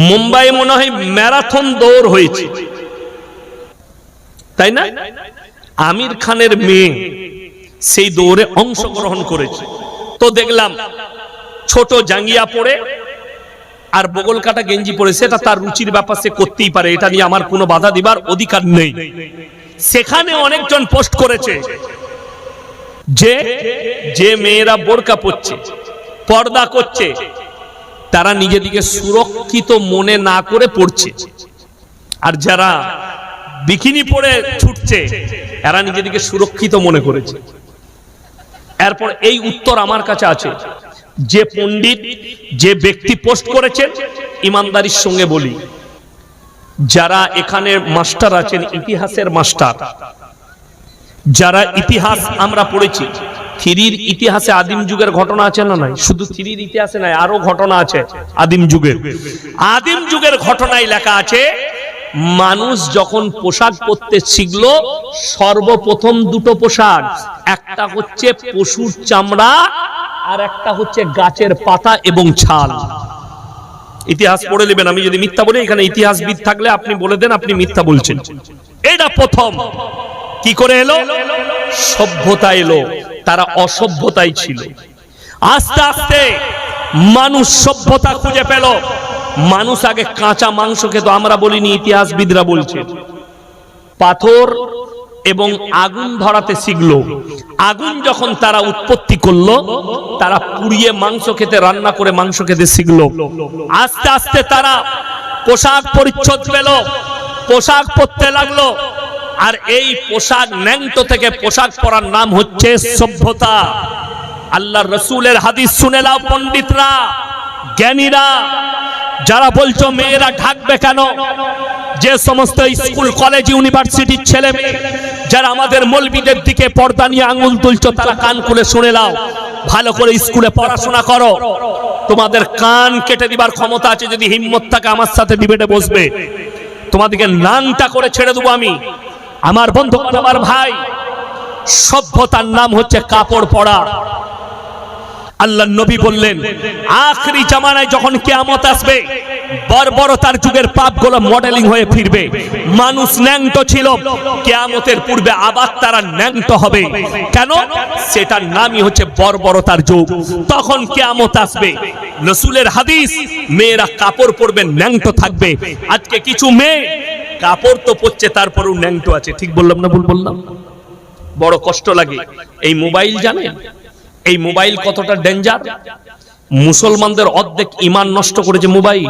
মুম্বাই মনে হয় ম্যারাথন দৌড় হয়েছে, তাই না? আমির খানের মেয়ে সেই দৌড়ে অংশগ্রহণ করেছে। তো দেখলাম ছোট জাঙ্গিয়া পরে আর বগল কাটা গেঞ্জি পরে, সেটা তার রুচির ব্যাপার, সে করতেই পারে, এটা নিয়ে আমার কোনো বাধা দিবার অধিকার নেই। সেখানে অনেকজন পোস্ট করেছে যে যে মেয়েরা বোরকা পরছে, পর্দা করছে, তারা নিজেদিকে সুরক্ষিত মনে না করে পড়ছে, আর যারা বিকিনি পরে ছুটছে এরা নিজেদিকে সুরক্ষিত মনে করেছে। এরপর এই উত্তর আমার কাছে আছে। যে পণ্ডিত, যে ব্যক্তি পোস্ট করেছেন, ইমানদারির সঙ্গে বলি, যারা এখানে মাস্টার আছেন, ইতিহাসের মাস্টার, যারা ইতিহাস আমরা পড়েছি, থ্রির ইতিহাসে আদিম যুগের ঘটনা আছে না নাই? শুধু থ্রির ইতিহাসে নাই, আরো ঘটনা আছে আদিম যুগের। আদিম যুগের ঘটনায় লেখা আছে, মানুষ যখন পোশাক পরতে শিখলো, সর্বপ্রথম দুটো পোশাক, একটা হচ্ছে পশুর চামড়া আর একটা হচ্ছে গাছের পাতা এবং ছাল। ইতিহাস পড়ে নেবেন, আমি যদি মিথ্যা বলি, এখানে ইতিহাসবিদ থাকলে আপনি বলে দেন আপনি মিথ্যা বলছেন। এটা প্রথম। কি করে এলো? সভ্যতা এলো, তারা অসভ্যতাই ছিল। আস্তে আস্তে মানুষ সভ্যতা খুঁজে পেল। মানুষ আগে কাঁচা মাংস খেত, আমরা বলিনি, ইতিহাসবিদরা বলছে। পাথর এবং আগুন ধরাতে শিখলো। আগুন যখন তারা উৎপত্তি করলো, তারা পুড়িয়ে মাংস খেতে, রান্না করে মাংস খেতে শিখলো। আস্তে আস্তে তারা পোশাক পরিচ্ছদ পেল, পোশাক পরতে লাগলো। আর এই পোশাক, ন্যাংটো থেকে পোশাক পরার নাম হচ্ছে সভ্যতা। আল্লাহর রাসূলের হাদিস শুনে নাও পণ্ডিতরা, জ্ঞানীরা। যারা বলছো মেয়েরা ঢাকবে কেন, যে সমস্ত স্কুল কলেজ ইউনিভার্সিটির ছেলে মেয়ে যারা আমাদের মৌলবীদের দিকে পর্দা নিয়ে আঙুল তুলছো, তারা কান খুলে শুনে নাও, ভালো করে স্কুলে পড়াশোনা করো। তোমাদের কান কেটে দিবার ক্ষমতা আছে, যদি হিম্মত থাকে আমার সাথে ডিবেটে বসবে, তোমাদেরকে নানটা করে ছেড়ে দেবো আমি। আমার বন্ধু, আমার ভাই, সভ্যতার নাম হচ্ছে কাপড় পরা। আল্লাহর নবী বললেন, আখরি জামানায় যখন কিয়ামত আসবে, বর্বরতার যুগের পাপগুলো মডেলিং হয়ে ফিরবে। মানুষ ন্যাংটো ছিল, কিয়ামতের পূর্বে আবার তারা ন্যাংটো হবে। কেন? সেটার নামই হচ্ছে বর্বরতার যুগ। তখন কিয়ামত আসবে। রাসূলের হাদিস, মেয়েরা কাপড় পরবে, ন্যাংটো থাকবে। আজকে কিছু মেয়ে কাপড় তো পরছে, তারপরেও ন্যাংটো আছে। ঠিক বললাম না ভুল বললাম? বড় কষ্ট লাগে। এই মোবাইল, জানেন এই মোবাইল কতটা ডেঞ্জার? মুসলমানদের অর্ধেক ঈমান নষ্ট করেছে মোবাইল।